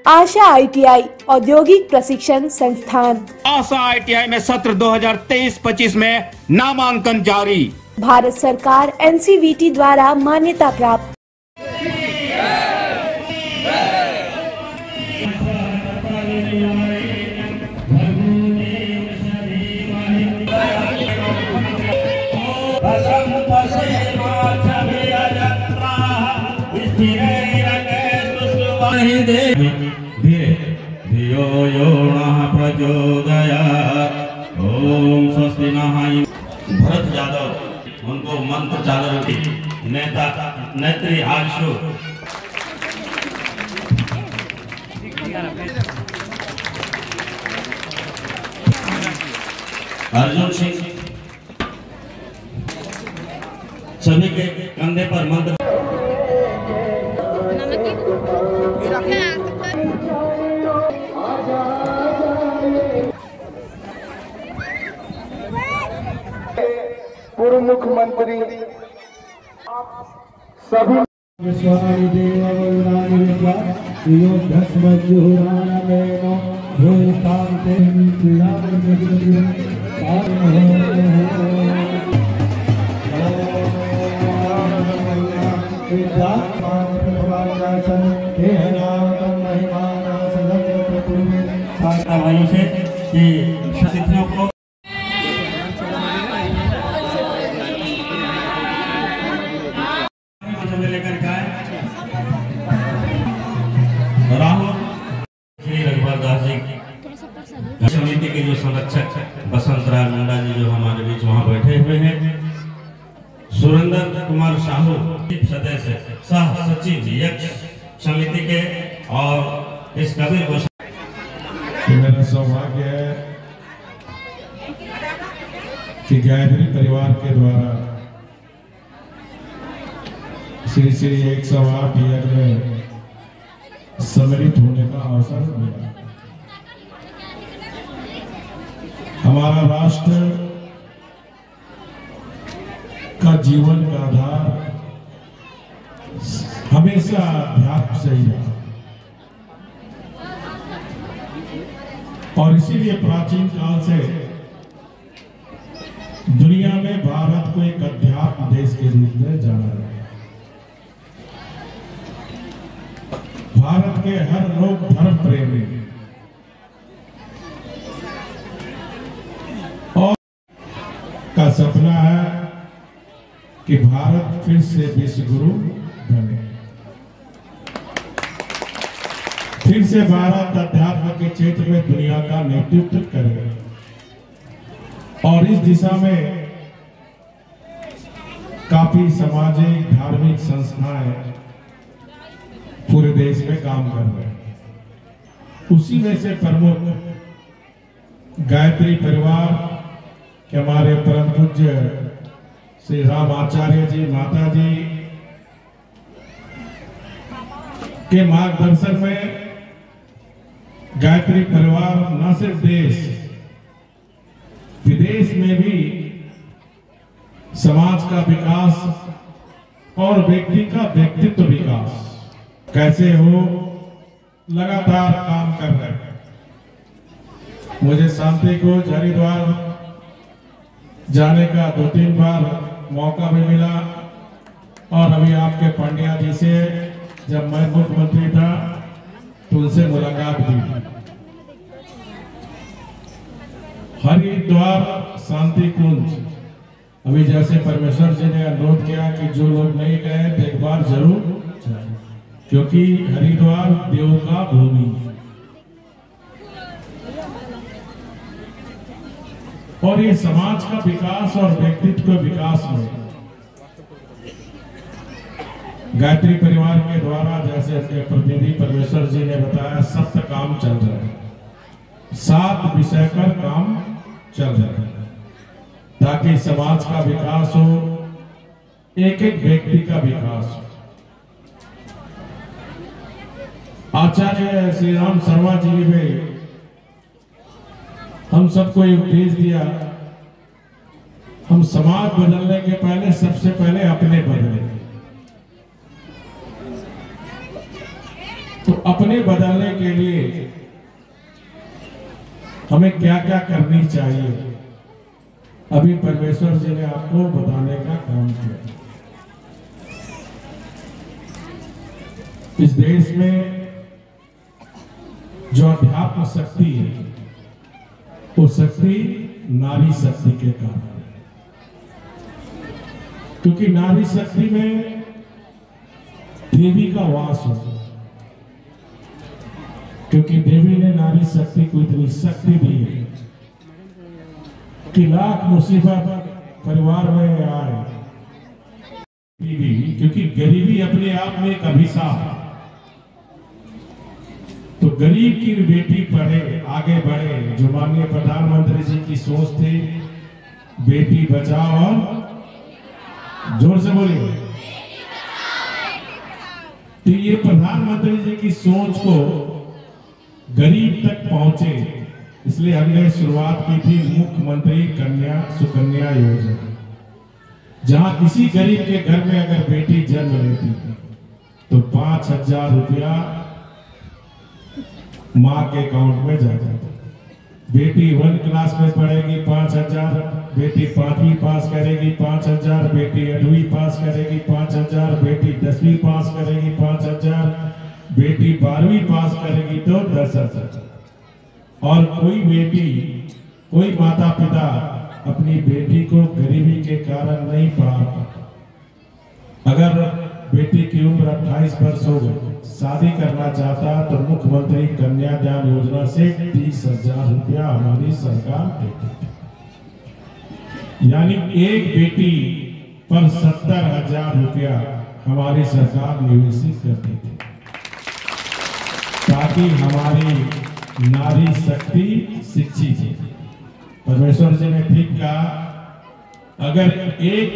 आशा ITI औद्योगिक प्रशिक्षण संस्थान। आशा ITI में सत्र 2023-25 में नामांकन जारी। भारत सरकार NCVT द्वारा मान्यता प्राप्त। धियो यो नः प्रचोदयात्। ओम स्वस्ति नः। भरत यादव उनको मंत्र चालक नेता नेत्री आशु। अर्जुन सिंह सभी के कंधे पर मंत्र। पूर्व मुख्यमंत्री सभी से को लेकर राहुल श्री रघुवर दास जी समिति के जो संरक्षक बसंत राय मुंडा जी जो हमारे बीच वहां बैठे हुए हैं। सुरेंद्र कुमार साहू सदस्य सह सचिव यक्ष समिति के और इस कबीर को मेरा सौभाग्य है कि गायत्री परिवार के द्वारा श्री श्री 108 यज्ञ में सम्मिलित होने का अवसर मिला। हमारा राष्ट्र का जीवन का आधार हमेशा अध्यात्म से ही रहा और इसीलिए प्राचीन काल से दुनिया में भारत को एक अध्यात्म देश के रूप में जाना जाता है। भारत के हर लोग धर्म प्रेमी और का सपना है कि भारत फिर से विश्व गुरु बने, फिर से भारत अध्यात्म के क्षेत्र में दुनिया का नेतृत्व करे और इस दिशा में काफी सामाजिक धार्मिक संस्थाएं पूरे देश में काम कर रहे हैं। उसी में से प्रमुख गायत्री परिवार के हमारे परम पूज्य श्री राम आचार्य जी माता जी के मार्गदर्शन में गायत्री परिवार न सिर्फ देश विदेश में भी समाज का विकास और व्यक्ति का व्यक्तित्व विकास कैसे हो लगातार काम कर रहे हैं। मुझे शांति को हरिद्वार जाने का 2-3 बार मौका भी मिला और अभी आपके पांड्या जी से जब मैं मुख्यमंत्री था तो उनसे मुलाकात भी। हरिद्वार शांति कुंज अभी जैसे परमेश्वर जी ने अनुरोध किया कि जो लोग नहीं गए तो एक बार जरूर जाए, क्योंकि हरिद्वार देव का भूमि है और ये समाज का विकास और व्यक्तित्व विकास में गायत्री परिवार के द्वारा जैसे अपने प्रतिनिधि परमेश्वर जी ने बताया 7 काम चल रहे हैं, 7 विषय पर काम चल रहे हैं ताकि समाज का विकास हो, एक एक व्यक्ति का विकास हो। आचार्य श्री राम शर्मा जी ने हम सबको एक उपदेश दिया, हम समाज बदलने के पहले सबसे पहले अपने बदले। तो अपने बदलने के लिए हमें क्या क्या करनी चाहिए, अभी परमेश्वर जी ने आपको बताने का काम किया। इस देश में जो अध्यात्म शक्ति है, वो शक्ति नारी शक्ति के कारण, क्योंकि नारी शक्ति में देवी का वास होता है, क्योंकि देवी ने नारी शक्ति को इतनी शक्ति दी है कि लाख मुसीबत परिवार में आए, क्योंकि गरीबी अपने आप में एक अभिशाप है। तो गरीब की बेटी पढ़े, आगे बढ़े, जो माननीय प्रधानमंत्री जी की सोच थी, बेटी बचाओ और जोर से बोलिए, तो ये प्रधानमंत्री जी की सोच को गरीब तक पहुंचे, इसलिए हमने शुरुआत की थी मुख्यमंत्री कन्या सुकन्या योजना, जहां किसी गरीब के घर में अगर बेटी जन्म लेती तो 5,000 रुपया माँ के अकाउंट में जाता था। बेटी 1 क्लास में पढ़ेगी 5,000, बेटी 5वीं पास करेगी 5,000, बेटी 8वीं पास करेगी 5,000, बेटी 10वीं पास करेगी 5,000, बेटी 12वीं पास करेगी तो 10,000। और कोई माता पिता अपनी बेटी को गरीबी के कारण नहीं पढ़ा पाता। अगर बेटी की उम्र 28 वर्ष हो गई, शादी करना चाहता तो मुख्यमंत्री कन्यादान योजना से 30,000 रुपया हमारी सरकार देती थी, यानी एक बेटी पर 70,000 रुपया हमारी सरकार निवेशित करती थी, ताकि हमारी नारी शक्ति शिक्षित है। परमेश्वर जी ने ठीक कहा, अगर एक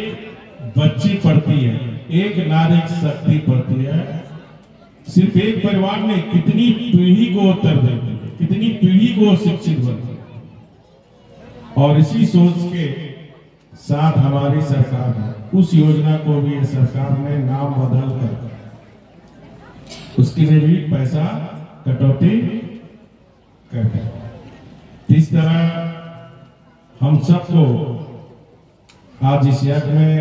बच्ची पढ़ती है, एक नारी शक्ति पढ़ती है, सिर्फ एक परिवार में कितनी पीढ़ी को उत्तर देती है, कितनी पीढ़ी को शिक्षित बनती है। और इसी सोच के साथ हमारी सरकार ने उस योजना को भी सरकार ने नाम बदल कर उसके लिए भी पैसा कटौती कर दी। इस तरह हम सबको आज इस यज्ञ में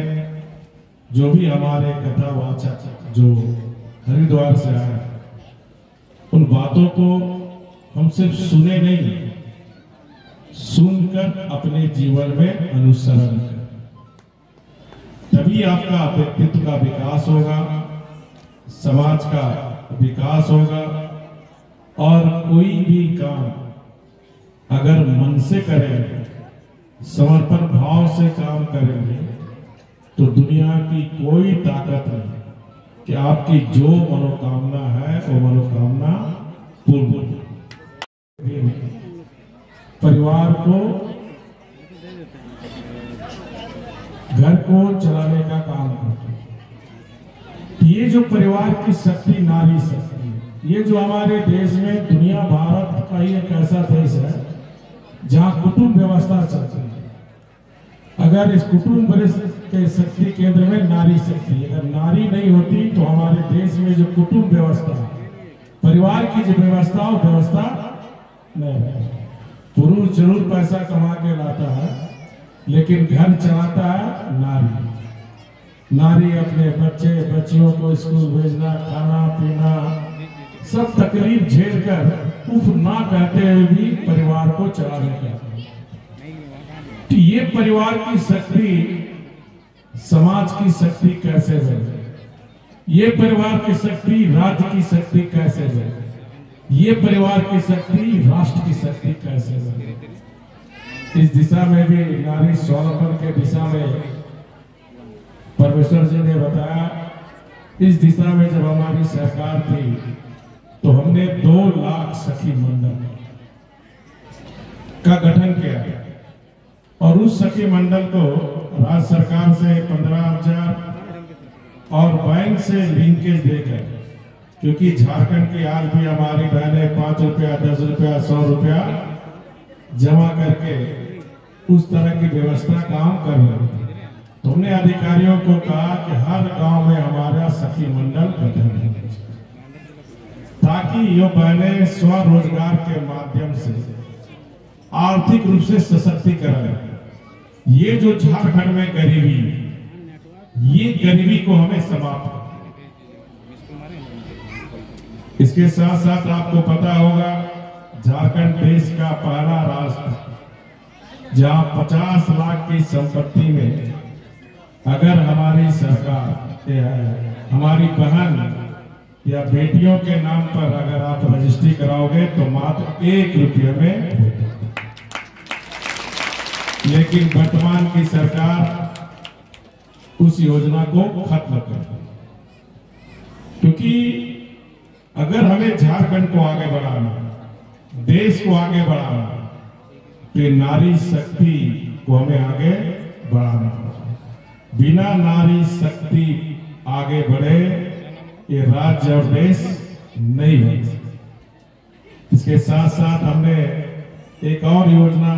जो भी हमारे कथावाचक जो हरिद्वार से आए, उन बातों को हम सिर्फ सुने नहीं, सुनकर अपने जीवन में अनुसरण करें, तभी आपका व्यक्तित्व का विकास होगा, समाज का विकास होगा। और कोई भी काम अगर मन से करेंगे, समर्पण भाव से काम करेंगे, तो दुनिया की कोई ताकत नहीं कि आपकी जो मनोकामना है वो मनोकामना पूर्ण हो। परिवार को, घर को चलाने का काम करते हैं। ये जो परिवार की शक्ति, नारी शक्ति, ये जो हमारे देश में, दुनिया भारत का ही एक ऐसा देश है जहां कुटुंब व्यवस्था चलती है। अगर इस कुटुंब के शक्ति केंद्र में नारी शक्ति, अगर नारी नहीं होती तो हमारे देश में जो कुटुंब व्यवस्था है, परिवार की जो व्यवस्था, वो व्यवस्था नहीं है। पुरुष जरूर पैसा कमा के लाता है, लेकिन घर चलाता है नारी। नारी अपने बच्चे बच्चियों को स्कूल भेजना, खाना पीना, सब तकलीफ झेल कर उफ ना कहते हुए भी परिवार को चलाने का। तो ये परिवार की शक्ति समाज की शक्ति कैसे बने, ये परिवार की शक्ति राज्य की शक्ति कैसे बने, ये परिवार की शक्ति राष्ट्र की शक्ति कैसे बने। इस दिशा में भी नारी स्वावलंबन के दिशा में परमेश्वर जी ने बताया, इस दिशा में जब हमारी सरकार थी तो हमने 2 लाख सखी मंडल का गठन किया और उस सखी मंडल को राज्य सरकार से 15,000 और बैंक से लिंकेज देकर, क्योंकि झारखंड की आज भी हमारी बहनें 5 रुपया 10 रुपया 100 रुपया जमा करके उस तरह की व्यवस्था काम कर रही थी। तो हमने अधिकारियों को कहा कि हर गांव में हमारा सखी मंडल गठन होना चाहिए। ताकि ये बहनें स्वरोजगार के माध्यम से आर्थिक रूप से सशक्तिकरण, ये जो झारखंड में गरीबी, ये गरीबी को हमें समाप्त करना। इसके साथ साथ आपको पता होगा झारखंड देश का पहला राष्ट्र जहां 50 लाख की संपत्ति में अगर हमारी सरकार हमारी बहन या बेटियों के नाम पर अगर आप रजिस्ट्री कराओगे तो मात्र 1 रुपये में। लेकिन वर्तमान की सरकार उस योजना को खत्म कर दी, क्योंकि अगर हमें झारखंड को आगे बढ़ाना, देश को आगे बढ़ाना, तो नारी शक्ति को हमें आगे बढ़ाना होगा। बिना नारी शक्ति आगे बढ़े ये राज्य और देश नहीं बन सकते। इसके साथ साथ हमने एक और योजना